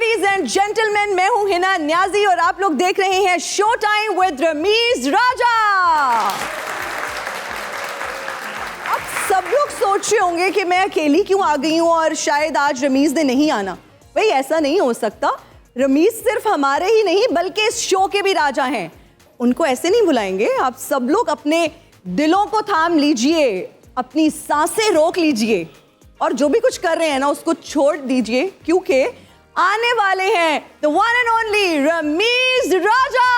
Ladies and gentleman, मैं हूं हिना न्याजी और आप लोग देख रहे हैं शो टाइम विद रमीज राजा। अब सब लोग सोच रहे होंगे कि मैं अकेली क्यों आ गई हूं और शायद आज रमीज ने नहीं आना। भाई ऐसा नहीं हो सकता, रमीज सिर्फ हमारे ही नहीं बल्कि इस शो के भी राजा हैं। उनको ऐसे नहीं बुलाएंगे। आप सब लोग अपने दिलों को थाम लीजिए, अपनी सांसें रोक लीजिए और जो भी कुछ कर रहे हैं ना उसको छोड़ दीजिए, क्योंकि आने वाले हैं the one and only Rameez Raja.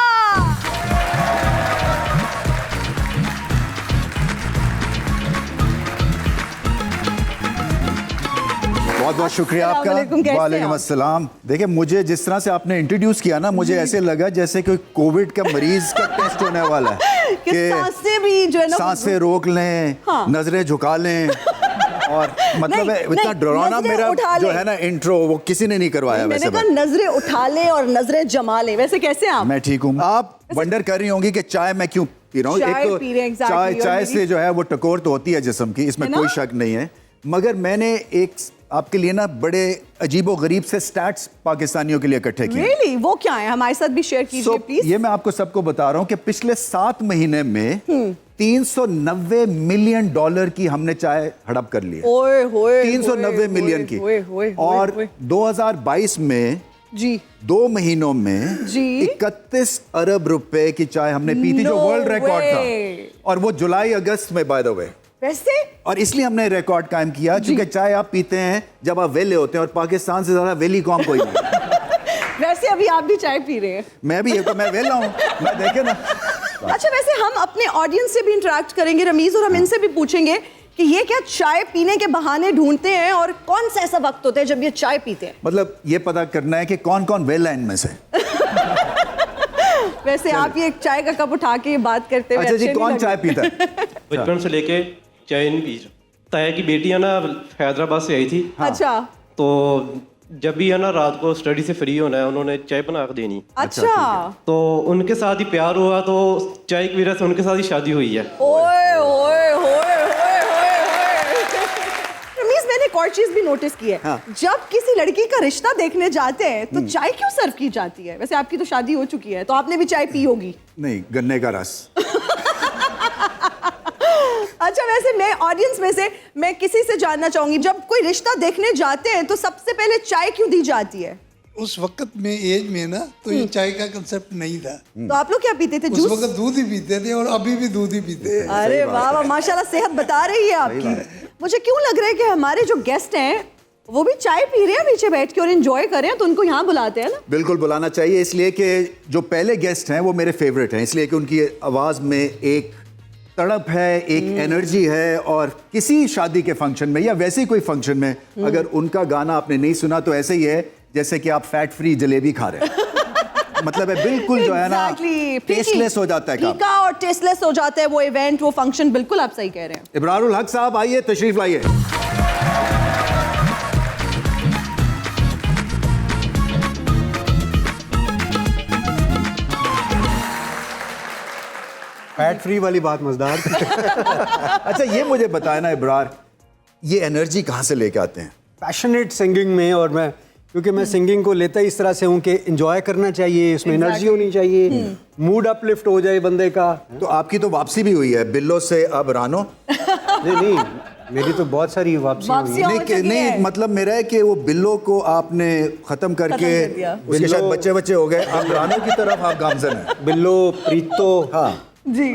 बहुत बहुत शुक्रिया आपका। वालेकुम अस्सलाम। देखिए, मुझे जिस तरह से आपने इंट्रोड्यूस किया ना, मुझे ऐसे लगा जैसे कोई कोविड का मरीज का टेस्ट होने वाला है कि सांसें भी जो है ना सांसें रोक लें, हाँ। नजरें झुका लें और मतलब इतना डरावना मेरा जो है ना इंट्रो वो किसी ने नहीं करवाया। मैंने कहा नजरें उठा लें और नजरें जमा लें। वैसे कैसे आप? मैं ठीक हूँ। आप वंडर कर रही होंगी कि चाय मैं क्यों पी रहा हूँ। एक तो चाय से जो है वो टकोर तो होती है जिस्म की, इसमें कोई शक नहीं है, मगर मैंने एक आपके लिए ना बड़े अजीबो गरीब से स्टैट्स पाकिस्तानियों के लिए इकट्ठे किए। Really? वो क्या है? हमारे साथ भी शेयर कीजिए प्लीज। ये मैं आपको सबको बता रहा हूँ कि पिछले 7 महीने में 390 मिलियन डॉलर की हमने चाय हड़प कर ली है। 390 मिलियन की। और 2022 में जी 2 महीनों में 31 अरब रुपए की चाय हमने पी थी, जो वर्ल्ड रिकॉर्ड था। और वो जुलाई अगस्त में बाय द वे। वैसे और इसलिए हमने रिकॉर्ड कायम किया क्योंकि चाय आप पीते हैं जब आप वेले होते हैं, और पाकिस्तान से ज्यादा वेली कौम कोई नहीं। वैसे अभी आप भी चाय पी रहे हैं। मैं भी, ये तो मैं वेला हूँ, मैं देखे ना। अच्छा, वैसे हम अपने ऑडियंस से भी इंटरेक्ट करेंगे रमीज, और हम इनसे भी पूछेंगे कि ये क्या चाय पीने के बहाने ढूंढते हैं और कौन सा ऐसा वक्त होता है जब ये चाय पीते हैं। मतलब ये पता करना है कि कौन कौन वेला है इनमें से। वैसे आप ये चाय का कप उठा के बात करते हैं। अच्छा जी, कौन चाय पीता है? बचपन से लेके चाय नहीं पी। ताया की बेटी है ना, हैदराबाद से आई थी। अच्छा। तो जब भी है ना रात को स्टडी से फ्री होना है, उन्होंने चाय बना कर देनी। अच्छा। तो उनके साथ ही प्यार हुआ, तो चाय की वजह से उनके साथ ही शादी हुई है। ओए ओए ओए ओए ओए। रमीज, मैंने एक और चीज भी नोटिस की है। हाँ। जब किसी लड़की का रिश्ता देखने जाते हैं तो चाय क्यों सर्व की जाती है? वैसे आपकी तो शादी हो चुकी है, तो आपने भी चाय पी होगी। नहीं, गन्ने का रस। अच्छा, वैसे मैं ऑडियंस में से मैं किसी से जानना चाहूंगी, जब कोई रिश्ता देखने जाते हैं तो सबसे पहले चाय क्यों दी जाती है? उस वक्त में एज में ना तो ये चाय का कंसेप्ट नहीं था। तो आप लोग क्या पीते थे? उस वक्त दूध ही पीते थे और अभी भी दूध ही पीते हैं। अरे वाह, माशाल्लाह, सेहत बता रही है आपकी। मुझे क्यों लग रहा है कि हमारे जो गेस्ट हैं वो भी चाय पी रहे हैं पीछे बैठ के और एंजॉय कर रहे हैं, तो उनको यहाँ बुलाते हैं ना। बिल्कुल बुलाना चाहिए, इसलिए कि जो पहले गेस्ट हैं वो मेरे फेवरेट हैं, इसलिए कि उनकी आवाज में एक तड़प है, एक एनर्जी है। और किसी शादी के फंक्शन में या वैसे कोई फंक्शन में अगर उनका गाना आपने नहीं सुना तो ऐसे ही है जैसे कि आप फैट फ्री जलेबी खा रहे हैं। मतलब है बिल्कुल जो है ना टेस्टलेस हो जाता है, फीका और टेस्टलेस हो जाता है वो इवेंट, वो फंक्शन। बिल्कुल आप सही कह रहे हैं। इब्रारुल हक साहब, आइए, तशरीफ लाइए। फैट फ्री वाली बात मजेदार। अच्छा, ये मुझे बताया ना इब्रार, ये एनर्जी कहाँ से लेके आते हैं? पैशनेट सिंगिंग में, और मैं क्योंकि मैं सिंगिंग को लेता इस तरह से हूँ कि एंजॉय करना चाहिए, उसमें एनर्जी होनी चाहिए, मूड अपलिफ्ट हो जाए बंदे का। तो आपकी तो वापसी भी हुई है बिल्लो से अब रानो। नहीं, मेरी तो बहुत सारी वापसी हुई है। नहीं, मतलब मेरा है कि वो बिल्लो को आपने खत्म करके उसके शायद बच्चे हो गए, अब रानो की तरफ आप गामजन हैं। बिल्लो, प्रीतो, हाँ जी,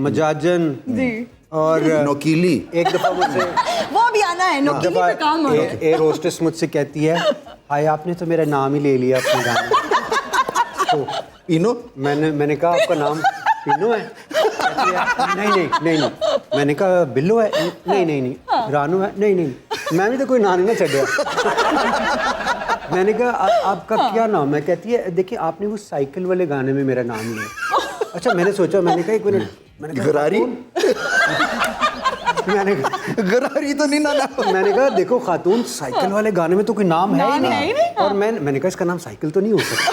मजाजन जी, और नोकीली। एक दफा मुझसे वो भी आना है, नोकीली पे काम हो रहा है। एक एयर होस्टेस मुझसे कहती है, हाय आपने तो मेरा नाम ही ले लिया अपने गाने में। तो पीनो, मैंने कहा आपका नाम पीनो है? नहीं। मैंने कहा बिल्लो है? नहीं। रानू है? नहीं। मैं भी तो कोई नाम नहीं ना चढ़। मैंने कहा आपका क्या नाम है? कहती है देखिए आपने वो साइकिल वाले गाने में मेरा नाम लिया। अच्छा, मैंने सोचा, मैंने कहा एक मिनट, मैंने कहा गरारी। मैंने कहा गरारी तो नहीं ना। मैंने कहा देखो खातून, साइकिल वाले गाने में तो कोई नाम है ही नहीं। और मैंने कहा इसका नाम साइकिल तो नहीं हो सकता।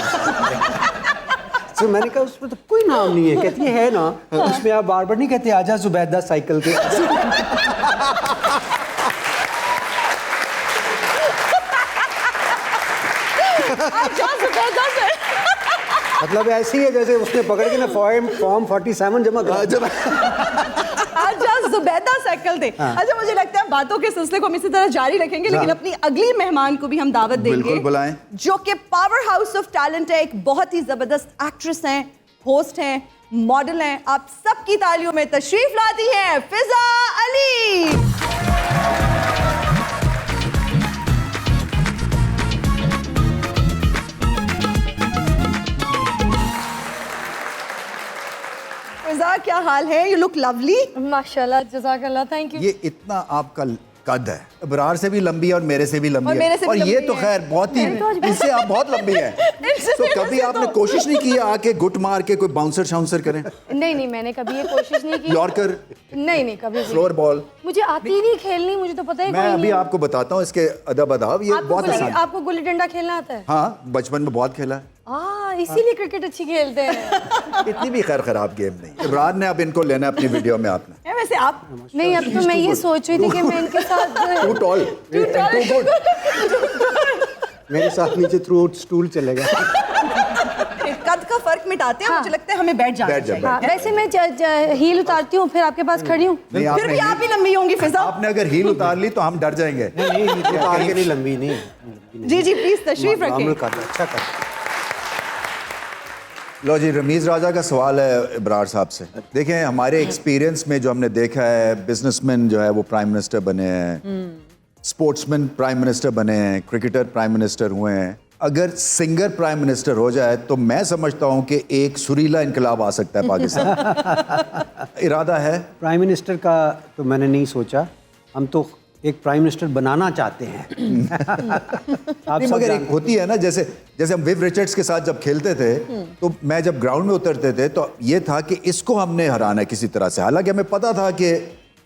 तो मैंने कहा उसमें तो कोई नाम नहीं है। कहती है ना, उसमें आप बार बार नहीं कहते आजा जुबैदा साइकिल के। मतलब ऐसी है जैसे उसने पकड़ के ना फॉर्म 47 जमा करा। आजा जुबैदा साइकिल दे। अच्छा, मुझे लगता है बातों के सिलसिले को हम इसी तरह जारी रखेंगे, लेकिन अपनी अगली मेहमान को भी हम दावत देंगे। बिल्कुल बुलाएं। जो कि पावर हाउस ऑफ टैलेंट है, एक बहुत ही जबरदस्त एक्ट्रेस हैं, होस्ट हैं, मॉडल हैं। आप सबकी तालियों में तशरीफ लाती हैं फिजा अली। फिजा, क्या हाल है? You look lovely. माशाल्लाह, जज़ाकल्लाह, थैंक यू। ये इतना आपका कद है, इब्रार से भी लंबी है और मेरे से भी लंबी और है, मेरे से भी और ये लंबी तो है। खैर बहुत ही, इससे आप बहुत लंबी है। तो कभी आपने कोशिश नहीं किया आके गुट मार के कोई बाउंसर शाउंसर करें? नहीं, मैंने कभी ये कोशिश नहीं की। यॉर्कर, नहीं, कभी भी। Floor ball? मुझे आती नहीं खेलनी, मुझे तो पता ही मैं कोई अभी नहीं। आपको बताता हूँ इसके अदब अदाब। ये बहुत आसान। आपको गुल्ली डंडा खेलना आता है? हाँ, बचपन में बहुत खेला है। इसीलिए क्रिकेट अच्छी खेलते हैं। इतनी भी खैर खराब गेम नहीं। इब्रार ने अब इनको लेना है अपनी वीडियो में आपने। वैसे आप नहीं, अब तो मैं ये सोच रही थी कि मैं इनके साथ टू टॉल, टू गुड। मेरे साथ नीचे थ्रू स्टूल चलेगा। कद का फर्क मिटाते हैं। मुझे लगता है हमें बैठ जाना बैठ जा, चाहिए। हाँ, वैसे मैं हील उतारती हूँ, फिर आपके पास खड़ी हूँ। नहीं, फिर भी आपने आप ही लंबी होंगी फिजा। आपने अगर हील उतार ली तो हम डर जाएंगे। नहीं उतार के नहीं, लंबी नहीं। जी प्लीज तशरीफ मामूल रखें। कर, अच्छा कर। लो जी, रमीज़ राजा का सवाल है इब्रार साहब से। देखें, हमारे एक्सपीरियंस में जो हमने देखा है, बिजनेसमैन जो है वो प्राइम मिनिस्टर बने हैं, स्पोर्ट्समैन प्राइम मिनिस्टर बने हैं, क्रिकेटर प्राइम मिनिस्टर हुए हैं। अगर सिंगर प्राइम मिनिस्टर हो जाए तो मैं समझता हूँ कि एक सुरीला इनकलाब आ सकता है पाकिस्तान। इरादा है? प्राइम मिनिस्टर का तो मैंने नहीं सोचा, हम तो एक प्राइम मिनिस्टर बनाना चाहते हैं। आप नहीं, सब मगर एक जानते होती है ना, जैसे जैसे हम विव रिचर्ड्स के साथ जब खेलते थे तो मैं जब ग्राउंड में उतरते थे तो ये था कि इसको हमने हराना है किसी तरह से। हालांकि हमें पता था कि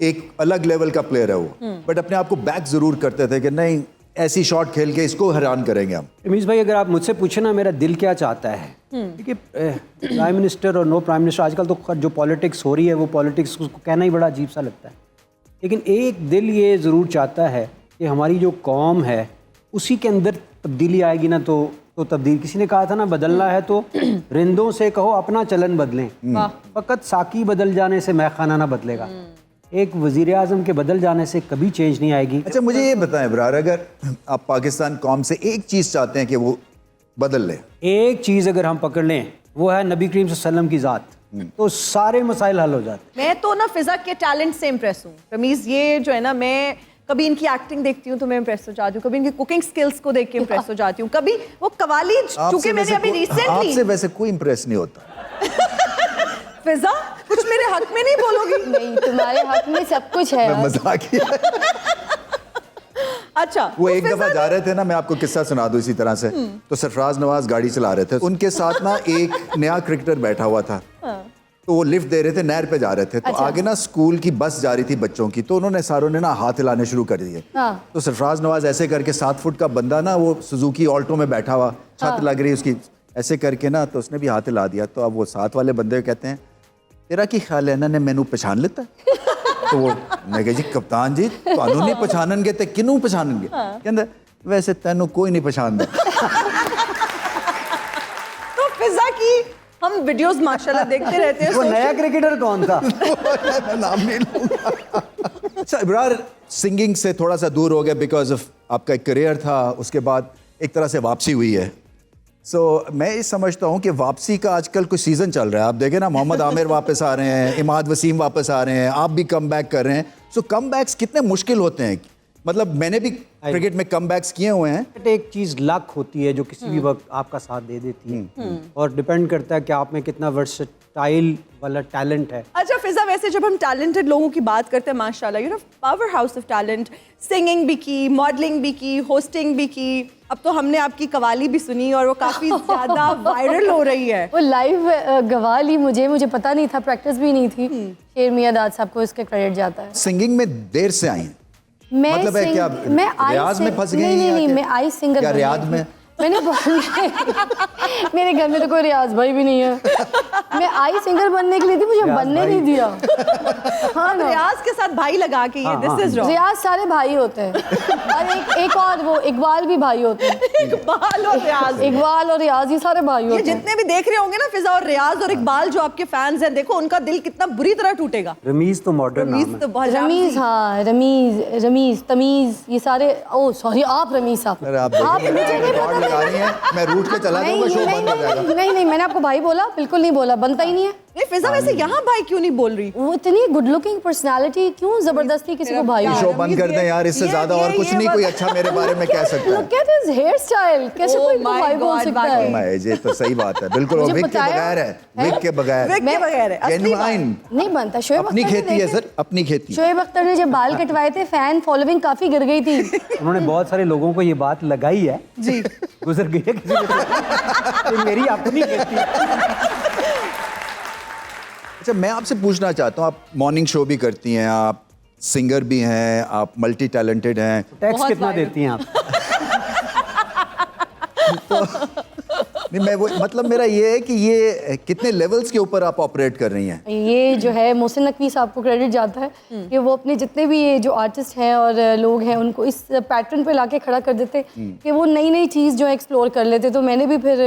एक अलग लेवल का प्लेयर है वो, बट अपने आप को बैक जरूर करते थे कि नहीं, ऐसी शॉट खेल के इसको हैरान करेंगे हम। रमीज़ भाई, अगर आप मुझसे पूछे ना मेरा दिल क्या चाहता है, देखिए प्राइम मिनिस्टर और नो प्राइम मिनिस्टर, आजकल तो जो पॉलिटिक्स हो रही है वो पॉलिटिक्स, उसको कहना ही बड़ा अजीब सा लगता है, लेकिन एक दिल ये ज़रूर चाहता है कि हमारी जो कौम है उसी के अंदर तब्दीली आएगी ना तो तब्दील। किसी ने कहा था ना, बदलना है तो रिंदों से कहो अपना चलन बदलें, फ़कत साकी बदल जाने से मैखाना ना बदलेगा। एक वज़ीर आज़म के बदल जाने से कभी चेंज नहीं आएगी। अच्छा, मुझे ये बताएं इब्रार, अगर आप पाकिस्तान कौम से एक चीज़ चाहते हैं कि वो बदल ले, एक चीज़ अगर हम पकड़ लें वो है नबी करीम सल्लल्लाहु अलैहि वसल्लम की ज़ात, तो सारे मसाइल हल हो जाते। मैं तो ना फिजा के टैलेंट से इम्प्रेस हूँ रमीज। ये जो है ना, मैं कभी इनकी एक्टिंग देखती हूँ तो मैं इम्प्रेस हो जाती हूँ, कभी इनकी कुकिंग स्किल्स को देख के इम्प्रेस हो जाती हूँ, कभी वो कवाली, चूंकि मैंने अभी रिसेंटली। आपसे वैसे कोई इम्प्रेस नहीं होता। फिजा, कुछ मेरे हक में नहीं बोलोगी? नहीं, तुम्हारे हक में सब कुछ है। मैं मजाक किया। अच्छा, वो तो एक फिजा दफा जा रहे थे ना, मैं आपको किस्सा सुना दूं इसी तरह से। तो सरफराज नवाज गाड़ी चला रहे थे, उनके साथ ना एक नया क्रिकेटर बैठा हुआ था। तो वो लिफ्ट दे रहे थे, नहर पे जा रहे थे, तो आगे ना स्कूल की बस जा रही थी बच्चों की, तो उन्होंने सारों ने ना हाथ हिलाने शुरू कर दिए। तो सरफराज नवाज ऐसे करके 7 फुट का बंदा ना, वो सुजुकी ऑल्टो में बैठा हुआ, छत लग रही उसकी, ऐसे करके ना, तो उसने भी हाथ हिला दिया। तो अब वो साथ वाले बंदे कहते हैं, तेरा की ख्याल है ना ने मैनू पहचान लेता? तो वो, मैं कहा जी कप्तान जी, ਤੁਹਾਨੂੰ नहीं पहचाननगे ते किनू पहचाननगे? कहंदा वैसे तेनू कोई नहीं पहचानदा। तो फिजा की हम वीडियोस माशाल्लाह देखते रहते हैं। वो नया क्रिकेटर कौन था? मैं नाम नहीं लूंगा। अच्छा इब्रार, सिंगिंग से थोड़ा सा दूर हो गया बिकॉज ऑफ आपका एक करियर था, उसके बाद एक तरह से वापसी हुई है। मैं ये समझता हूँ कि वापसी का आजकल कोई सीज़न चल रहा है। आप देखें ना, मोहम्मद आमिर वापस आ रहे हैं, इमाद वसीम वापस आ रहे हैं, आप भी कम बैक कर रहे हैं। कम बैक्स कितने मुश्किल होते हैं? मतलब मैंने भी क्रिकेट में कम बैक्स किए हुए हैं। एक चीज़ लक होती है जो किसी भी वक्त आपका साथ दे देती है, और डिपेंड करता है कि आप में कितना वर्सटाइल वाला टैलेंट है। अच्छा फिजा, वैसे जब हम टैलेंटेड लोगों की बात करते हैं, माशाल्लाह you know power house of talent, singing भी की, मॉडलिंग भी की, होस्टिंग भी की, अब तो हमने आपकी कवाली भी सुनी और वो काफ़ी ज़्यादा वायरल हो रही है। वो लाइव गवा ली, मुझे पता नहीं था, प्रैक्टिस भी नहीं थी। शेर मियां दाद साहब को इसका क्रेडिट जाता है। सिंगिंग में देर से आई हैं? मैं मतलब है क्या मैं रियाज में फंस गई? नहीं, मैं आई सिंगर क्या रियाज में? मैंने मेरे घर में तो कोई रियाज भाई भी नहीं है। मैं आई सिंगर बनने के लिए थी, मुझे बनने नहीं दिया। हाँ ना, रियाज के साथ भाई लगा के ये दिस इज रॉन्ग। रियाज सारे भाई होते हैं और एक और वो इकबाल भी भाई होते हैं। इकबाल और रियाज, इकबाल और रियाज ये सारे भाई ये होते हैं। जितने भी देख रहे होंगे ना फिजा और रियाज और इकबाल जो आपके फैंस हैं, देखो उनका दिल कितना बुरी तरह टूटेगा। रमीज तो मॉडर्न नाम रमीज है। तो बहुत रमीज, हाँ रमीज तमीज, ये सारे। ओ सॉरी, आप रमीज साहब, अरे आप आप मुझे नहीं रिकॉर्ड लगा रही हैं, मैं रूट के चला जाऊंगा, शो बंद हो जाएगा। नहीं, मैंने आपको भाई बोला, बिल्कुल नहीं बोला, बनता ही नहीं है। नहीं फिजा वैसे यहाँ भाई क्यों नहीं बोल रही? वो इतनी गुड लुकिंग पर्सनालिटी, क्यों जबरदस्ती किसी को भाई? शो बंद कर दें यार, इससे ज्यादा और कुछ नहीं कोई अच्छा मेरे बारे में कह सकता है। Look at his hair style, कैसे Oh कोई को my भाई बोल God, सकता वाकई। है? मैं ये तो सही बात है, बिल्कुल मुझे विग के बताया बगैर है, विग के बगैर, विग के बगैर है, असली बात। जेन्युइन, नहीं बनता। शोएब अपनी अख्तर ने खेती है देखे- सर, अपनी खेती। शोएब अख्तर ने जब बाल कटवाए थे, फैन फॉलोइंग काफी गिर गई थी। उन्होंने बहुत सारे लोगों को ये बात लगाई है जी गुजर गई है किसी ने, ये मेरी अपनी खेती। अच्छा मैं आपसे पूछना चाहता हूँ, आप मॉर्निंग शो भी करती हैं, आप सिंगर भी हैं, आप मल्टी टैलेंटेड हैं, टैक्स बहुत कितना वाइड। देती हैं आप? नहीं मैं वो मतलब मेरा ये है कि ये कितने लेवल्स के ऊपर आप ऑपरेट कर रही हैं? ये जो है मोहसिन नकवी साहब को क्रेडिट जाता है कि वो अपने जितने भी ये जो आर्टिस्ट हैं और लोग हैं उनको इस पैटर्न पे लाके खड़ा कर देते कि वो नई नई चीज़ जो एक्सप्लोर कर लेते। तो मैंने भी फिर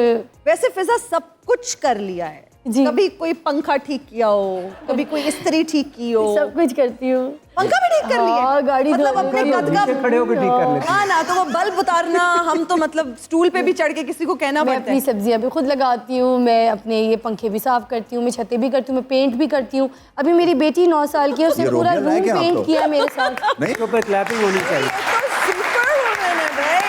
वैसे फिजा सब कुछ कर लिया है जी। कभी कोई पंखा ठीक किया हो, कभी कोई इस्त्री ठीक की हो, सब कुछ करती हूँ। पंखा भी ठीक कर लिया हाँ, गाड़ी मतलब धो अपने ली। कद का नीचे खड़े होकर ठीक कर लेती हाँ ना, तो वो बल्ब उतारना, हम तो मतलब स्टूल पे भी चढ़ के किसी को कहना मैं पड़ता अपनी है। सब्जियां भी खुद लगाती हूँ, मैं अपने ये पंखे भी साफ करती हूँ, मैं छतें भी करती हूँ, मैं पेंट भी करती हूँ। अभी मेरी बेटी 9 साल की है, उसने ये पूरा रोमियो लायक रूम है आप पेंट तो। किया है मेरे साथ। नहीं इसके ऊपर क्लैपिंग होनी चाहिए। तो सुपर वुमन है भाई।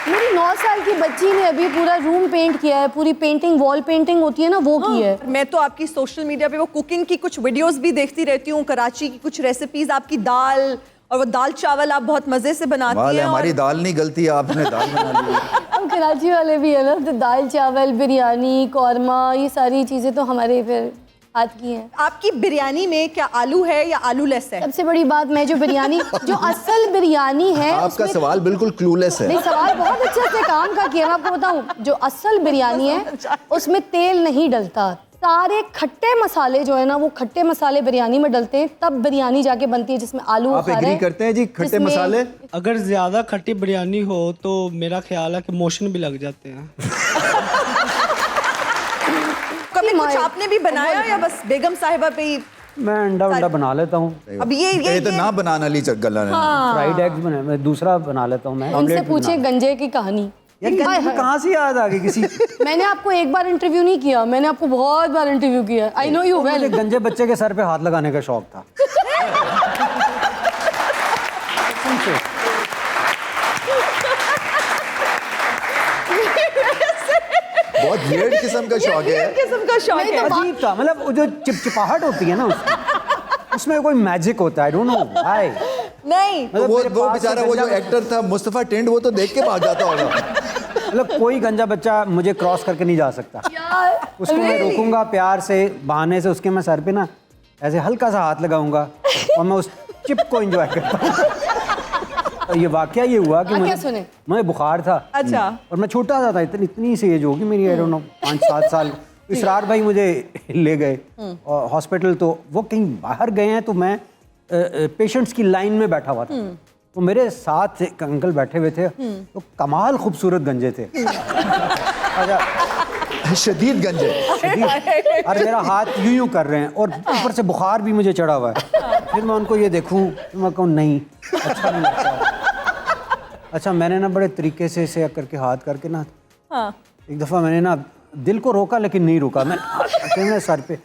मेरी 9 साल की बच्ची ने अभी पूरा रूम पेंट किया है, पूरी पेंटिंग, वॉल पेंटिंग होती है ना, वो की है। मैं तो आपकी सोशल मीडिया पे वो कुकिंग की कुछ वीडियोस भी देखती रहती हूँ, कराची की कुछ रेसिपीज, आपकी दाल और वो दाल चावल आप बहुत मजे से बनाती वाल है, हैं। हमारी और दाल नहीं गलती, आपने दाल बना ली। हम कराची वाले भी है ना, तो दाल चावल, बिरयानी, कौरमा, ये सारी चीज़ें तो हमारे फिर हाथ की हैं। आपकी बिरयानी में क्या आलू है या आलू लेस है? सबसे बड़ी बात, मैं जो बिरयानी, जो असल बिरयानी है आपका उसमें- सवाल बिल्कुल क्लूलेस है। नहीं, सवाल बहुत अच्छे से काम का किया। मैं आपको बताऊं, जो असल बिरयानी है उसमें तेल नहीं डलता। सारे खट्टे मसाले जो है ना, वो खट्टे मसाले बिरयानी में डलते हैं, तब बिरयानी जाके बनती है जिसमें आलू आप एग्री करते हैं जी खट्टे मसाले? अगर ज्यादा खट्टी बिरयानी हो तो मेरा ख्याल है कि मोशन भी लग जाते हैं। कभी कुछ आपने भी बनाया या बस बेगम साहिबा पे ही? मैं अंडा बना लेता हूँ। अब ये तो ना बनाना ली गला ने। फ्राइड एग्स बना, मैं दूसरा बना लेता हूँ। मैं उनसे ऑमलेट भी पूछे बना- गंजे की कहानी। यार गंजे कहाँ से याद आ गई किसी? मैंने आपको एक बार इंटरव्यू नहीं किया, मैंने आपको बहुत बार इंटरव्यू किया। आई नो यू मुझे वेल। गंजे बच्चे के सर पे हाथ लगाने का शौक था। बहुत वियर्ड किस्म का शौक है। किस्म का शौक है। अजीब था, मतलब वो जो चिपचिपाहट होती है ना उसमें कोई मैजिक होता है, आई डोंट नो व्हाई। नहीं तो वो मेरे पास बेचारा से वो जो गंजा- एक्टर था मुस्तफा टेंड, वो तो देख के भाग जाता होगा। मतलब कोई गंजा बच्चा मुझे क्रॉस करके नहीं जा सकता। यार, उसको मैं really? रोकूंगा प्यार से, बहाने से उसके मैं सर पे ना ऐसे हल्का सा हाथ लगाऊंगा और मैं उस चिप को एंजॉय करता हूँ। और ये वाकया ये हुआ कि वाकया सुने। मुझे बुखार था। अच्छा। और मैं छोटा सा था, इतनी सी एज होगी मेरी, आई डोंट नो 5-7 साल। इसरार भाई मुझे ले गए और हॉस्पिटल, तो वो कहीं बाहर गए हैं, तो मैं पेशेंट्स की लाइन में बैठा हुआ था। तो मेरे साथ एक अंकल बैठे हुए थे, तो कमाल खूबसूरत गंजे थे। अच्छा, शदीद गंजे। शदीद। और मेरा हाथ यूं यूं कर रहे हैं और ऊपर से बुखार भी मुझे चढ़ा हुआ है। फिर मैं उनको ये देखूं तो मैं कहूँ नहीं, अच्छा नहीं लगता। अच्छा, मैंने ना बड़े तरीके से इसे करके हाथ करके ना, एक दफ़ा मैंने ना दिल को रोका लेकिन नहीं रोका, मैं सर पे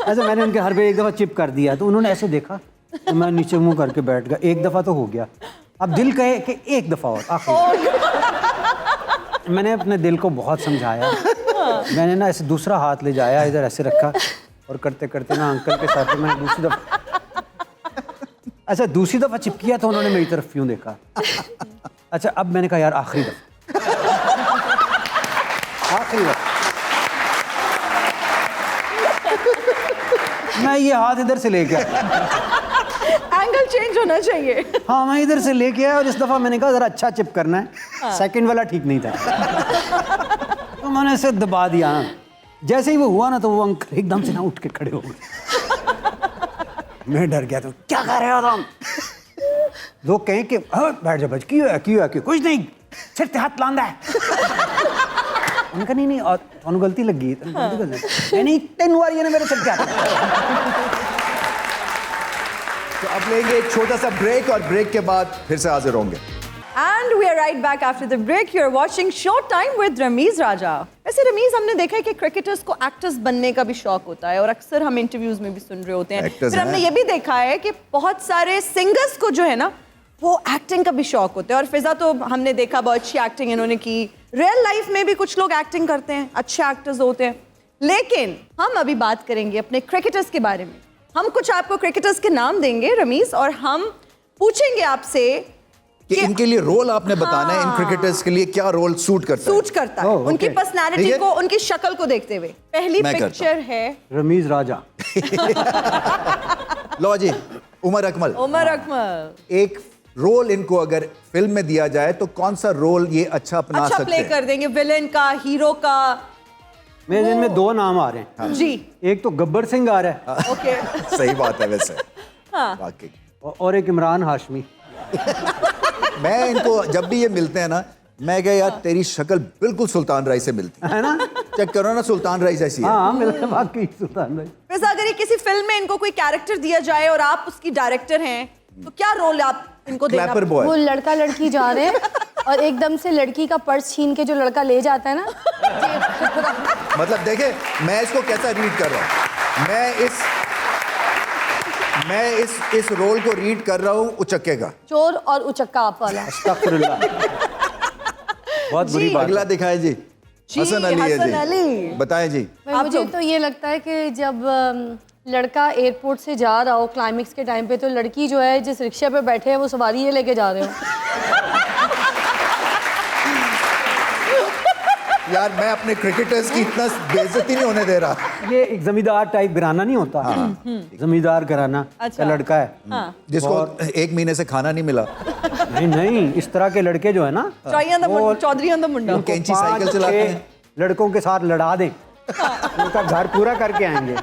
ऐसे मैंने उनके हर पे एक दफ़ा चिप कर दिया। तो उन्होंने ऐसे देखा तो मैं नीचे मुंह करके बैठ गया। एक दफ़ा तो हो गया, अब दिल कहे कि एक दफ़ा और आखिर। मैंने अपने दिल को बहुत समझाया। मैंने ना ऐसे दूसरा हाथ ले जाया, इधर ऐसे रखा और करते करते ना अंकल के साथ मैंने दूसरी दफ़ा, अच्छा दूसरी दफ़ा चिप किया तो उन्होंने मेरी तरफ यूं देखा। अच्छा, अब मैंने कहा यार आखिरी दफ़ा, आखिरी दफ़ा। मैं ये हाथ इधर से ले गया। एंगल चेंज होना चाहिए। हाँ, मैं इधर से लेके आया और इस दफा मैंने कहा जरा अच्छा चिप करना है। सेकंड वाला ठीक नहीं था तो मैंने इसे दबा दिया। जैसे ही वो हुआ ना तो वो अंकल एकदम से ना उठ के खड़े हो गए। मैं डर गया। तो क्या कर रहे हो तुम? लोग कहें कि बैठ जा बच, क्यों है कुछ नहीं, सिर ते हाथ लांदा है। उनका नहीं और तुम गलती लगी नहीं 3 बार ये मेरे सिर ते हाथ। तो अब लेंगे एक छोटा सा ब्रेक और ब्रेक के बाद फिर से हाजिर होंगे। And we are right back after the break. You're watching Showtime with Ramiz राजा। वैसे रमीज, हमने देखा है कि क्रिकेटर्स को एक्टर्स बनने का भी शौक होता है और अक्सर हम इंटरव्यूज में भी सुन रहे होते हैं। Actors फिर हमने हैं। ये भी देखा है कि बहुत सारे सिंगर्स को जो है ना वो एक्टिंग का भी शौक होता है। और फिजा तो हमने देखा बहुत अच्छी एक्टिंग इन्होंने की। रियल लाइफ में भी कुछ लोग एक्टिंग करते हैं, अच्छे एक्टर्स होते हैं। लेकिन हम अभी बात करेंगे अपने क्रिकेटर्स के बारे में। हम कुछ आपको क्रिकेटर्स के नाम देंगे रमीज, और हम पूछेंगे आपसे कि इनके लिए रोल आपने बताना है, इन क्रिकेटर्स के लिए क्या रोल सूट करता है ओह, उनकी okay. पर्सनालिटी ठीक है? को, उनकी शक्ल को देखते हुए। पहली मैं करता पिक्चर है रमीज राजा। लो जी, उमर अकमल। उमर अकमल। एक रोल इनको अगर फिल्म में दिया जाए तो कौन सा रोल ये अच्छा अपना अच्छा सकते प्ले हैं? कर देंगे, विलेन का, हीरो का। मेरे दिन में 2 नाम आ रहे हैं। जी एक तो गब्बर सिंह आ रहा है ओके। सही बात है वैसे। हाँ। वाकई और एक इमरान हाशमी। मैं इनको जब भी ये मिलते हैं ना, मैं कहा यार तेरी शक्ल बिल्कुल सुल्तान राय से मिलती है ना? चेक करो ना, सुल्तान राय जैसी है। हाँ, मिलते वाकई सुल्तान भाई। वैसे अगर ये किसी फिल्म में इनको कोई कैरेक्टर दिया जाए और आप उसकी डायरेक्टर हैं, तो क्या रोल आप इनको देना? Clapper boy. वो लड़का लड़की जा रहे हैं और एकदम से लड़की का पर्स छीन के जो लड़का ले जाता है ना। मतलब देखे मैं इसको कैसा रीड कर रहा हूँ। मैं इस रोल को रीड कर रहा हूँ उचक्के का। चोर और उचक्का आप वाला। अस्तगफिरुल्लाह। बहुत बुरी बात। अगला दिखाए जी। हसन अली है हसन अली। जी, बताएं जी। भाई, मुझे तो ये लगता है कि जब लड़का एयरपोर्ट से जा रहा हो क्लाइमेक्स के टाइम पे, तो लड़की जो है जिस रिक्शे पे बैठे हैं वो सवारी ये लेके जा रहे हो। यार मैं अपने क्रिकेटर्स की इतना बेइज्जती नहीं होने दे रहा। ये एक जमींदार टाइप घराना नहीं होता? जमींदार घराना अच्छा। का लड़का है जिसको 1 महीने से खाना नहीं मिला। नहीं, इस तरह के लड़के जो है ना, चौधरी मुंडा। वो कैंची साइकिल चलाते हैं। लड़कों के साथ लड़ा दें, उनका घर पूरा करके आएंगे।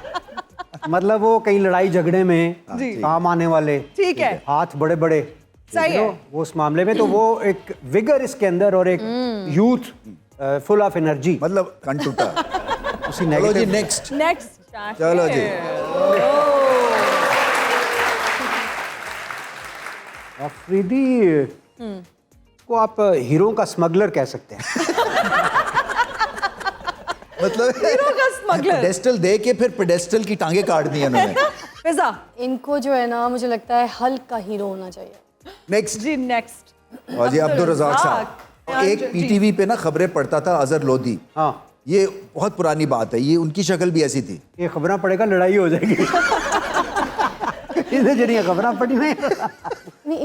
मतलब वो कहीं लड़ाई झगड़े में काम आने वाले। ठीक है। हाथ बड़े बड़े। सही है। वो उस मामले में तो वो एक विगर इसके अंदर और एक यूथ फुल ऑफ एनर्जी। मतलब कन टूटा। उसी चलो जी नेगेटिव। नेक्स्ट चलो जी। अफरीदी को आप हीरो का स्मगलर कह सकते हैं। मतलब हीरो का स्मगलर। पेडेस्टल दे के फिर पेडेस्टल की टांगे काट दी उन्होंने। फिजा इनको जो है ना, मुझे लगता है हल्क का हीरो होना चाहिए। नेक्स्ट जी। नेक्स्ट और जी अब्दुल रज़ाक साहब। एक पीटीवी पे ना खबरें पढ़ता था अजहर लोधी। हाँ, ये बहुत पुरानी बात है, ये उनकी शक्ल भी ऐसी थी। ये खबरें पढ़ेगा लड़ाई हो जाएगी। इसे जरिए खबरें पढ़ी में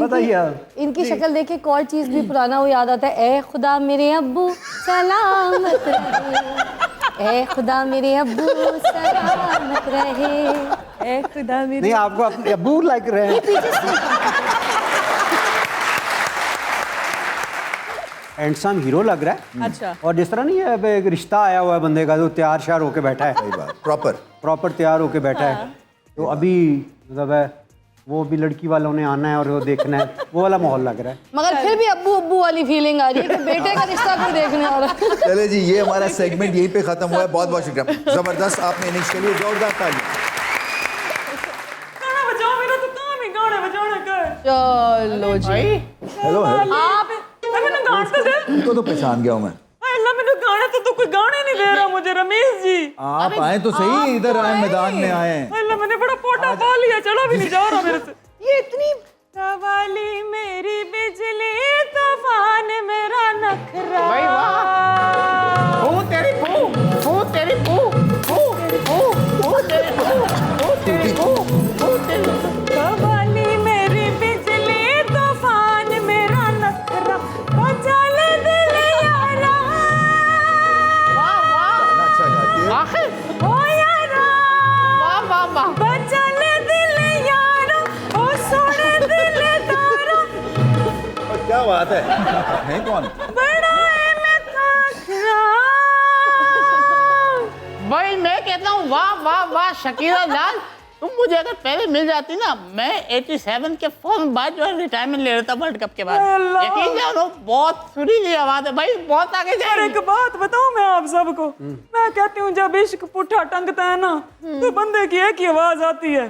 बताइए आप। इनकी शक्ल देख के एक और चीज भी पुराना वो याद आता है। ए खुदा मेरे अब्बू सलामत रहे, ए खुदा मेरे अब्बू सलामत रहे, ए खुदा मेरी। नहीं, आपको अपने अब्बू लाइक रहे हैं। हैंडसम हीरो लग रहा है। अच्छा। और जिस तरह नहीं है, अब एक रिश्ता आया हुआ है बंदे का, जो तैयार श्यार होके बैठा है। सही बात। प्रॉपर तैयार होके बैठा है। तो अभी मतलब है वो भी लड़की वालों ने आना है और वो देखना है, वो वाला माहौल लग रहा है। मगर फिर भी अब्बू अब्बू वाली फीलिंग आ रही है कि बेटे का रिश्ता कोई देखने वाला। चले जी, ये हमारा सेगमेंट यहीं पे खत्म हुआ है। बहुत बहुत शुक्रिया, जबरदस्त आपने इनिश के लिए जोरदार ताली। चलो जी। हेलो आप इनको तो पहचान गया हूँ मैं। गाने तो कोई गाने नहीं दे रहा मुझे रमेश जी। आप आए तो सही, इधर आए, मैदान में आए। अल्लाह, मैंने बड़ा पोटा पा लिया, चलो भी नहीं जा रहा मेरे से। ये इतनी सवाली मेरी बिजली, तूफान मेरा नखरा। भाई वाह, ओ तेरी बू, ओ तेरी बू, ओ तेरी बू, ओ तेरी बू, ओ तेरी बू। सवाली मेरी बिजली, तूफान मेरा नखरा, बचल दिल यारा। वाह वाह, अच्छा गाती है। आखिर ओ यारा, वाह वाह वाह। बचल दिल यारा, ओ सोने क्या बात है, हैं कौन? भाई मैं कहता हूँ वाह वाह वाह शकीरा लाल, तुम मुझे अगर पहले मिल जाती ना, मैं 87 के फौरन बाद जो है रिटायरमेंट ले लेता वर्ल्ड कप के बाद। यकीन जानो बहुत सुरीली आवाज है भाई, बहुत आगे जा रही है। एक बात बताऊं मैं आप सबको, मैं कहती हूँ जब इश्क पुट्ठा टंगता है ना तो बंदे की एक ही आवाज आती है,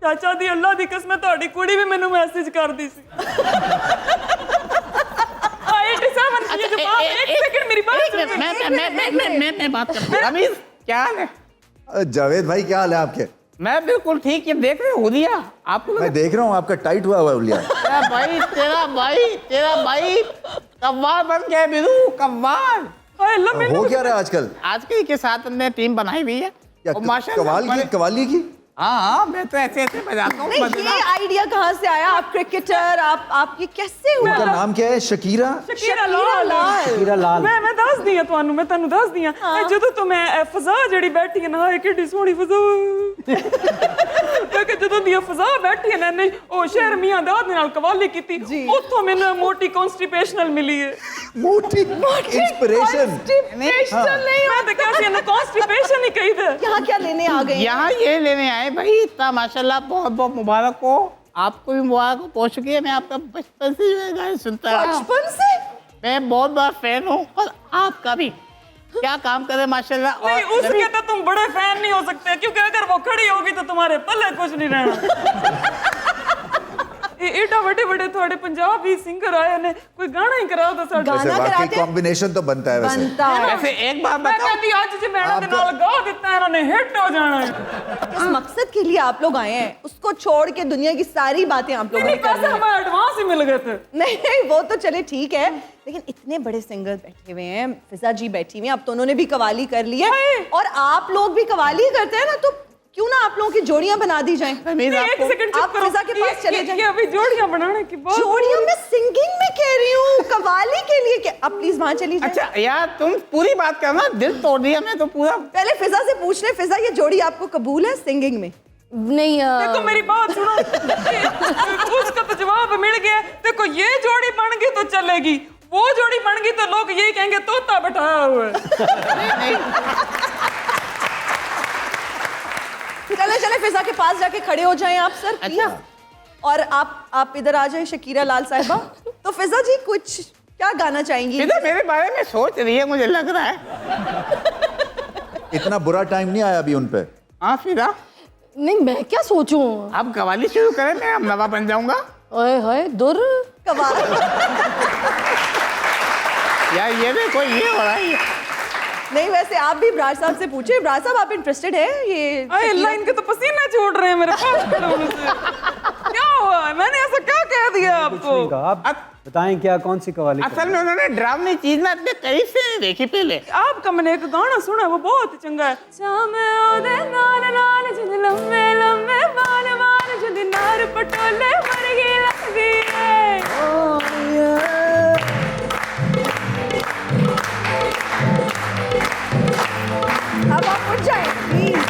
चाचा दी अल्लाह दी कसम ਤੁਹਾਡੀ कुड़ी भी मैनू मैसेज कर दी सी। 87 की जो बात, एक सेकंड मेरी बात सुनिए। मैं बात करता हूँ। रमीज क्या हाल है? जावेद भाई क्या हाल है आपके? मैं बिल्कुल ठीक, ये देख रहे हो हुलिया आपको? मैं देख रहा हूँ आपका टाइट हुआ है हुलिया। तेरा भाई कव्वाल बन गया बिरू, कव्वाल। हो क्या रहा है आजकल? आजकल के साथ हमने टीम बनाई हुई है। क्या कवाली की? हाँ मैं तो ऐसे बजाता हूँ। ये आइडिया कहाँ से आया? आप क्रिकेटर, आप ये कैसे हुआ? उनका नाम क्या है? शकीरा लाल। मैं दस दिया ਤੁਹਾਨੂੰ, मैं ਤੁਹਾਨੂੰ दस दिया। ਜਦੋਂ ਤੋਂ ਮੈਂ ਫਜ਼ਾ ਜਿਹੜੀ ਬੈਠੀ ਹੈ ਨਾ, ਇਹ ਕਿੱਡੀ ਸੋਹਣੀ ਫਜ਼ਾ ਕਿ ਜਦੋਂ ਦੀ ਫਜ਼ਾ ਬੈਠੀ ਹੈ ਨਾ, ਨੇ ਉਹ ਸ਼ਹਿਰ ਮੀਆਂ ਦਾਦ ਦੇ ਨਾਲ ਕਵਾਲੀ ਕੀਤੀ, ਉੱਥੋਂ ਮੈਨੂੰ ਮੋਟੀ ਕਨਸਟੀਪੇਸ਼ਨਲ ਮਿਲੀ ਹੈ। मोटी इंस्पिरेशन नहीं, मैं तो क्या सी ना कॉन्स्टिपेशन ही कही थे। यहाँ क्या लेने आ गए? यहाँ ये लेने आए भाई, इतना माशाल्लाह बहुत बहुत मुबारक हो आपको भी, मुबारक हो पहुंच चुकी है। मैं आपका बचपन से जो गाने सुनता रहा, बचपन से मैं बहुत बड़ा फैन हूँ, और आपका भी क्या काम करे माशाल्लाह। नहीं, उसके तो तुम बड़े फैन नहीं हो सकते, क्योंकि अगर वो खड़ी होगी तो तुम्हारे पल्ले कुछ नहीं रहना। एडा बड़े बड़े थोड़े पंजाबी सिंगर आए ने, कोई गाना ही करा दो साडा। गाना कराते कॉम्बिनेशन तो बनता है वैसे। वैसे एक बात मैं बताओ, कहती आज जे मैडम दे नाल गा देता है, इन्होंने हिट हो जाना है। किस मकसद के लिए आप लोग आए हैं? उसको छोड़ के दुनिया की सारी बातें आप लोगों ने कर ली हैं। हमें एडवांस ही मिल गए थे। नहीं, वो तो चले ठीक है, लेकिन इतने बड़े सिंगर बैठे हुए हैं, फिजा जी बैठी हुई हैं, अब तो उन्होंने भी कवाली कर ली है, और आप लोग भी कवाली करते हैं ना, तो क्यों ना आप लोगों की जोड़ियां बना दी जाएं? एक सेकंड आप फिजा के पास चले जाएं। ये अभी जोड़ियां बनाने की बात। जोड़ियों में सिंगिंग में कह रही हूँ, कवाली के लिए क्या? आप प्लीज वहां चली जाएं। अच्छा यार तुम पूरी बात करना, दिल तोड़ दिया मैं तो पूरा। पहले फिजा से पूछ ले, फिजा ये जोड़ी आपको कबूल है सिंगिंग में? नहीं देखो मेरी बात सुनो, उसका तो जवाब मिल गया। देखो ये जोड़ी बन गई तो चलेगी, वो जोड़ी बन गई तो लोग यही कहेंगे तोता बैठाया हुआ है। चले चले फिजा के पास जाके खड़े हो जाएं आप सर, प्लीज। और आप इधर आ जाएं शकीरा लाल साहिबा। तो फिजा जी कुछ क्या गाना चाहेंगी? इधर मेरे बारे में सोच रही है, मुझे लग रहा है। इतना बुरा टाइम नहीं आया अभी उन पे? हाँ फिजा, नहीं मैं क्या सोचूं? आप कवाली शुरू करें, मैं अब नवा बन जाऊंगा। ओए होए दुर कवाली। यार ये देखो ये हो रहा है। नहीं, वैसे आप भी ब्रार साहब से पूछे। ब्रार साहब आप इंटरेस्टेड है? ये अल्लाह, इनके तो पसीने छूट रहे हैं मेरे पास खड़े होने से। क्या हुआ? मैंने ऐसा क्या कह दिया आपको? आप बताएं क्या, कौन सी कवाली? असल में उन्होंने ड्रामनी चीज ना इतने करीब से नहीं देखी पहले। आपका मैंने एक गाना सुना, वो बहुत ही चंगा है। शामे ओदे नाल नाल जिंद लम्बे लम्बे बाल बाल जिंद नार पटोले मरगी लगदी है। अब आप उठ जाएं प्लीज।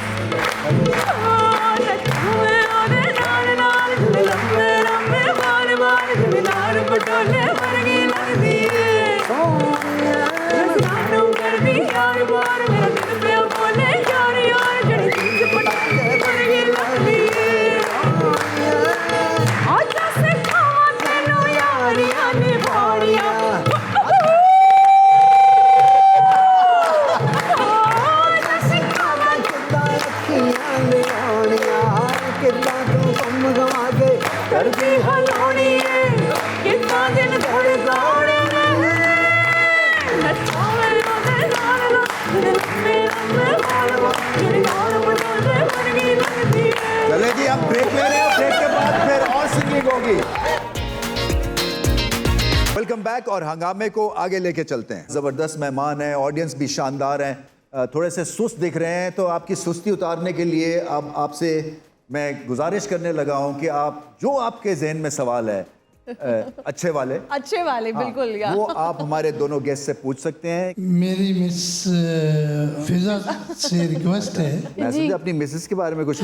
चलेगी, हम ब्रेक ले रहे हैं, ब्रेक के बाद फिर और सिंगिंग होगी। वेलकम बैक, और हंगामे को आगे लेके चलते हैं। जबरदस्त मेहमान हैं, ऑडियंस भी शानदार हैं, थोड़े से सुस्त दिख रहे हैं, तो आपकी सुस्ती उतारने के लिए अब आपसे मैं गुजारिश करने लगा हूं कि आप जो आपके जहन में सवाल है अच्छे वाले बिल्कुल यार, वो आप हमारे दोनों गेस्ट से पूछ सकते हैं। मेरी मिस फिजा से रिक्वेस्ट है, मैं सोचा अपनी मिसेस के बारे में कुछ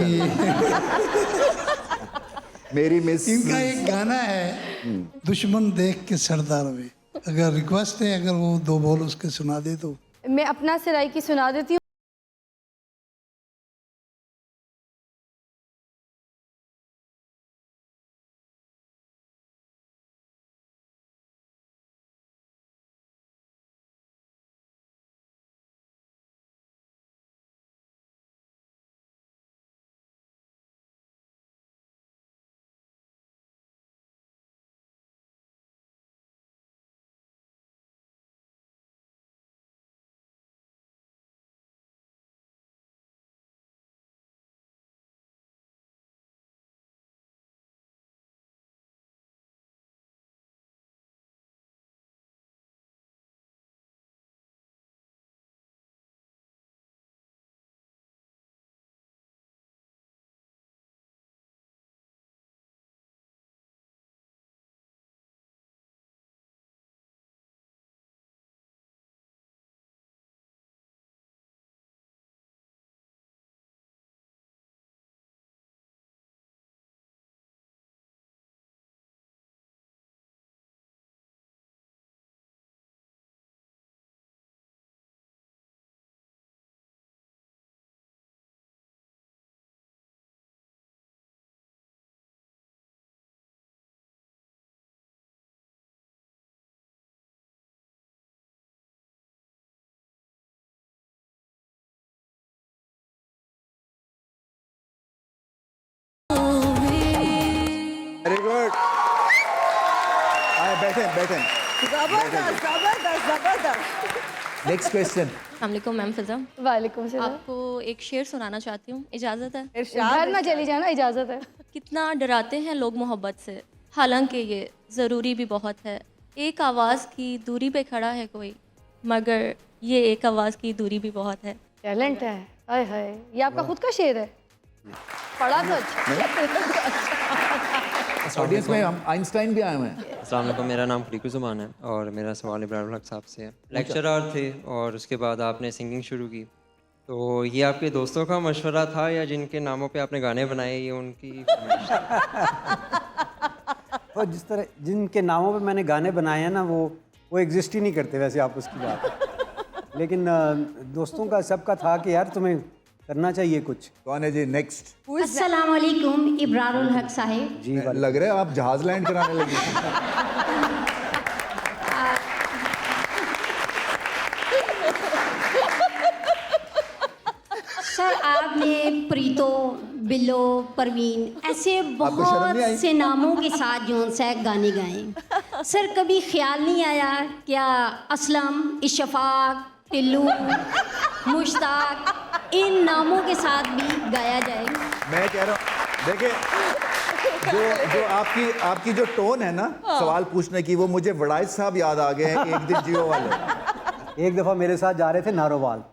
मेरी मिस इनका एक गाना है दुश्मन देख के सरदार में, अगर रिक्वेस्ट है अगर वो 2 बोल उसके सुना दे तो। मैं अपना सराइकी सुना देती हूँ। Very good. आए बैठे बैठे। जबरदस्त जबरदस्त जबरदस्त। Next question. अस्सलाम मैम फिजा, वालेकुम सलाम। आपको एक शेर सुनाना चाहती हूँ, इजाज़त है? घर ना चली जाना, इजाज़त है। कितना डराते हैं लोग मोहब्बत से, हालांकि ये ज़रूरी भी बहुत है। एक आवाज़ की दूरी पे खड़ा है कोई, मगर ये एक आवाज़ की दूरी भी बहुत है। टैलेंट है, हाय हाय। ये आपका खुद का शेर है? पढ़ा तो अच्छा। ऑडियंस में हम आइंस्टाइन भी आए हुए हैं। अस्सलाम वालेकुम, मेरा नाम खलीकुर ज़ुबान है और मेरा सवाल इब्राहिम हक साहब से है। लेक्चरर थे और उसके बाद आपने सिंगिंग शुरू की, तो ये आपके दोस्तों का मशवरा था या जिनके नामों पे आपने गाने बनाए ये उनकी फरमाइश थी? और जिस तरह जिनके नामों पे मैंने गाने बनाए हैं ना वो एग्जिस्ट ही नहीं करते वैसे, आप उसकी बात। लेकिन दोस्तों का सबका था कि यार तुम्हें करना चाहिए कुछ। कौन है जी नेक्स्ट? अस्सलाम वालेकुम, इब्रारुल हक साहिब जी। लग रहा है आप जहाज लैंड कराने लगी। सर आपने प्रीतो, बिल्लो, परवीन ऐसे शर्म नहीं आई? बहुत से नामों के साथ जो है गाने गाए। सर कभी ख्याल नहीं आया क्या असलम, इशफाक, टिल्लू, मुश्ताक इन नामों के साथ भी गाया जाए? मैं कह रहा हूँ देखिए जो आपकी जो टोन है ना सवाल पूछने की, वो मुझे वड़ाइज साहब याद आ गए हैं, एक दिन जियो वाले। एक दफ़ा मेरे साथ जा रहे थे नारोवाल,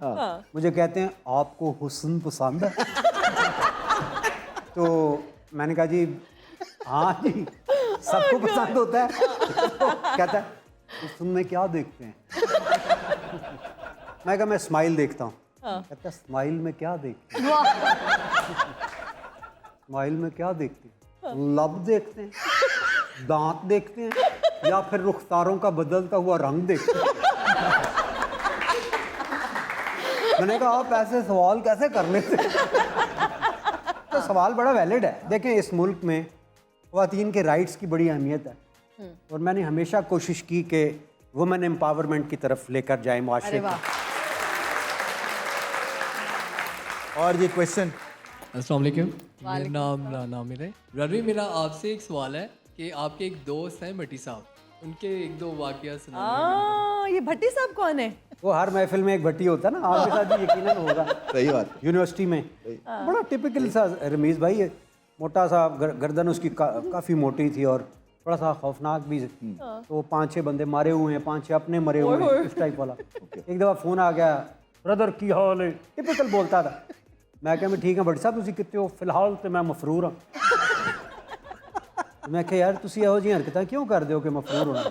मुझे कहते हैं आपको हुस्न पसंद है? तो मैंने कहा जी हाँ जी सबको पसंद होता है। तो कहता है हुस्न में क्या देखते हैं? मैं कहा मैं स्माइल देखता हूँ। कहता स्माइल में क्या देखते हैं? स्माइल में क्या देखते हैं? लब देखते हैं, दांत देखते हैं, या फिर रुखसारों का बदलता हुआ रंग देखते हैं? मैंने कहा आप ऐसे सवाल कैसे कर लेते हैं? तो सवाल बड़ा वैलिड है। देखें इस मुल्क में ख़वातीन के राइट्स की बड़ी अहमियत है और मैंने हमेशा कोशिश की कि वुमेन एम्पावरमेंट की तरफ लेकर जाए माशरे को। और ये क्वेश्चन। अस्सलाम वालेकुम, मेरा नाम नामिर है। रवि, मेरा आपसे एक सवाल है कि आपके एक दोस्त हैं भट्टी साहब, उनके एक दो वाकया सुनाइए। ये भट्टी साहब कौन है? वो हर महफिल में एक भट्टी होता है ना, आपके साथ भी यकीनन होगा। सही बात। यूनिवर्सिटी में बड़ा टिपिकल सा रमीज़ भाई है, मोटा सा गर्दन उसकी काफ़ी मोटी थी और थोड़ा सा खौफनाक भी। तो 5-6 बंदे मारे हुए हैं, 5-6 अपने मरे हुए हैं, इस टाइप वाला। एक दफ़ा फ़ोन आ गया, ब्रदर की हाल है, टिपिकल बोलता था। मैं क्या मैं ठीक है भट्टी साहब, तुसी कितने हो? फिलहाल तो मैं मफरूर हाँ। मैं क्या यार तुसी ਇਹੋ ਜਿਹੀ हरकतां क्यों करते हो कि मफरूर होना?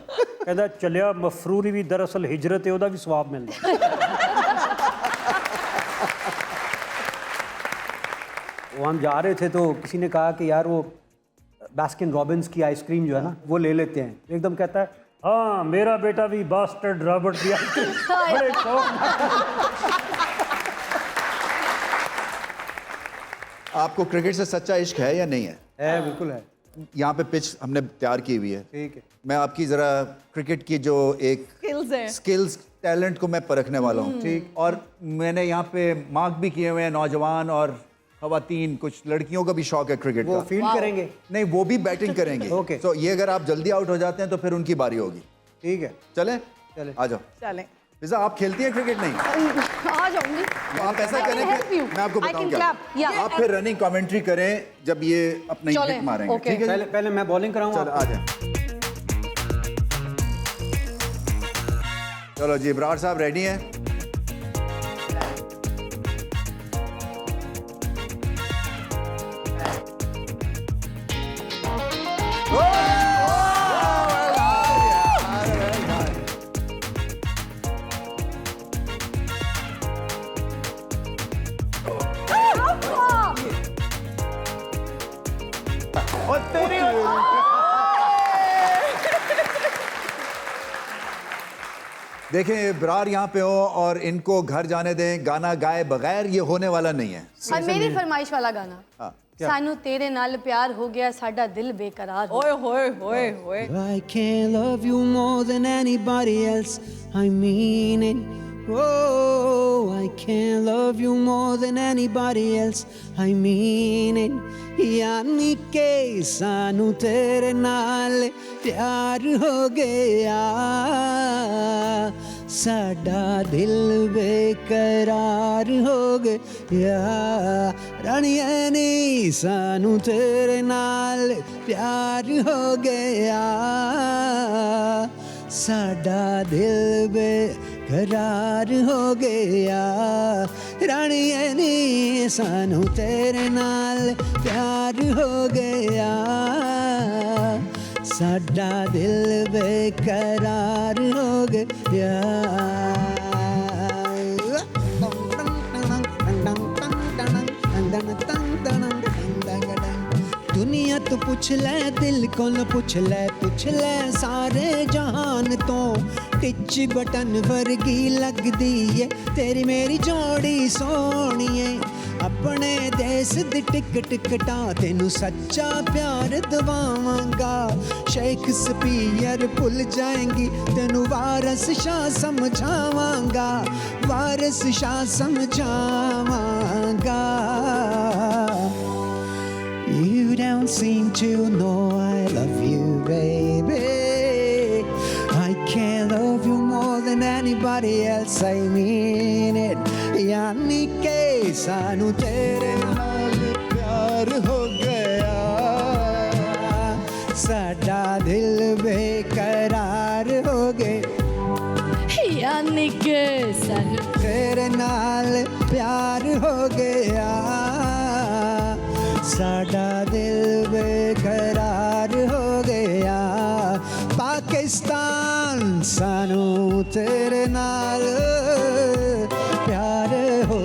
कहता चलिया मफरूरी भी दरअसल हिजरत है, ਉਹਦਾ भी सवाब मिलता। वो हम जा रहे थे तो किसी ने कहा कि यार वो बास्किन रॉबिन्स की आइसक्रीम जो है ना वो ले लेते हैं, एकदम कहता है हाँ मेरा बेटा भी बास्टर्ड रॉबर्ट भी बड़े आपको क्रिकेट से सच्चा इश्क है या नहीं है? बिल्कुल है। यहाँ पे पिच हमने तैयार की हुई है, ठीक है। मैं आपकी जरा क्रिकेट की जो एक स्किल्स टैलेंट को मैं परखने वाला हूँ, ठीक। और मैंने यहाँ पे मार्क भी किए हुए हैं नौजवान और खवातीन, कुछ लड़कियों का भी शौक है क्रिकेट वो का। फील्ड करेंगे? नहीं, वो भी बैटिंग करेंगे। ओके। तो ये अगर आप जल्दी आउट हो जाते हैं तो फिर उनकी बारी होगी। ठीक है, चले चले आ जाओ। चलें। फिजा आप खेलती हैं क्रिकेट? नहीं, आ जाऊंगी। आप ऐसा करें कि मैं आपको बताऊं क्या, आप फिर रनिंग कमेंट्री करें जब ये अपना हिट मारेंगे, ठीक है? पहले मैं बॉलिंग कराऊंगा। चलो आ जाए। चलो जी, इब्रार साहब रेडी हैं? देखें, इब्रार यहाँ पे हो और इनको घर जाने दें, गाना गाए बगैर ये होने वाला नहीं है। और मेरी फरमाइश वाला गाना, हाँ, सानू तेरे नाल प्यार हो गया, साडा दिल बेकरार हो ओए होए होए होए। I can't love you more than anybody else, I mean it. Oh, I can't love you more than anybody else, I mean it. यानी के सानू तेरे नाल प्यार हो गया, साडा दिल बेकरार हो गया। रानिया नी सानू तेरे नाल प्यार हो गया, साडा दिल बेकरार हो गया। रानिया नी सानू तेरे नाल प्यार हो गया, साडा दिल बेकरार हो गया। दुनिया तो पूछ ले, दिल को न पूछ ले सारे जहान तो। टिच बटन वर्गी लगदी है तेरी मेरी जोड़ी सोहणीए। अपने देश दी टिकट कटा तेनू सच्चा प्यार दवावांगा। शेक्सपियर भुल जाएंगी तेनू वारस शाह समझावांगा, वारस Shah समझावांगा। You don't seem to know I love you, baby. I can't love you more than anybody else, I mean it. यानी के सानू तेरे नाल प्यार हो गया, साडा दिल बेकरार हो गया। यानी के सानू तेरे नाल प्यार हो गया, साडा दिल बेकरार हो गया। पाकिस्तान सानू तेरे नाल प्यार हो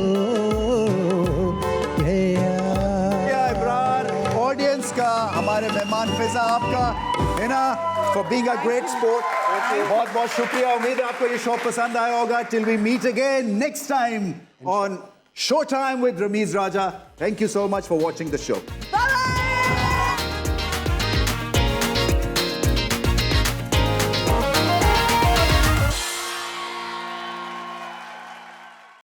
गया। इब्रार, ऑडियंस का, हमारे मेहमान फिजा आपका है ना, for being a great sport. बहुत बहुत शुक्रिया। उम्मीद है आपको ये शो पसंद आया होगा। Till we meet again next time on Showtime with Ramiz Raja. Thank you so much for watching the show. Bye.